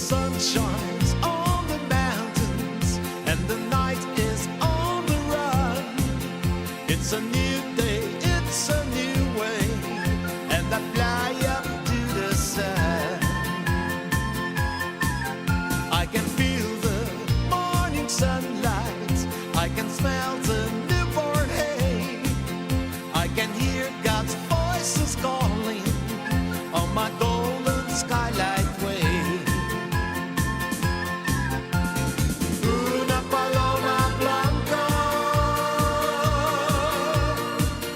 sun shines on the mountains and the night is on the run. It's a new day, it's a new way, and I fly up to the sun. I can feel the morning sunlight, I can smell the newborn hay, I can hear God's voices calling on my golden skylight way. Una paloma blanca,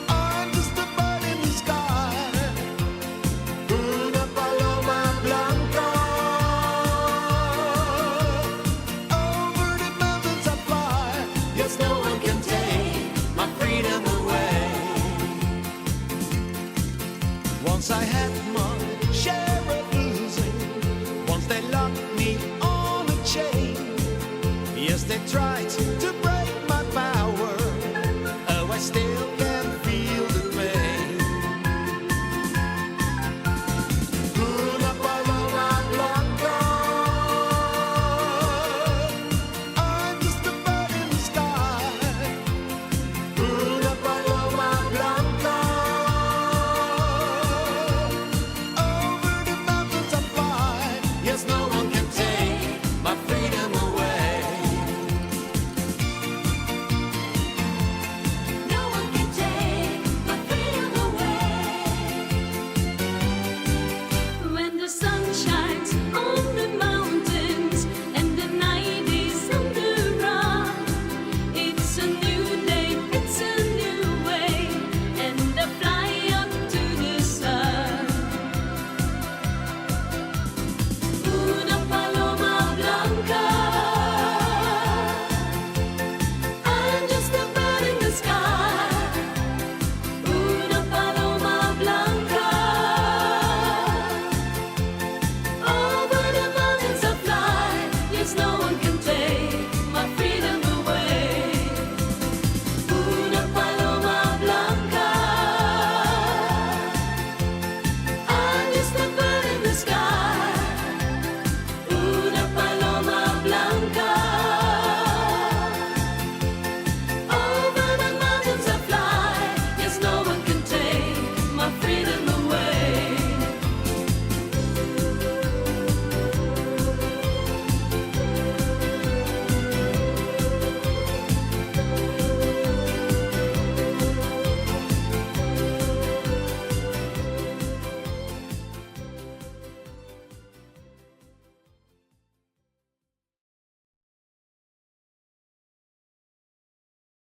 I'm just a bird in the sky. Una paloma blanca, over the mountains I fly. Yes, no one can take my freedom away. Once I had my share of losing, once they locked me on a chain. Yes, they tried to break my power. Oh, I still get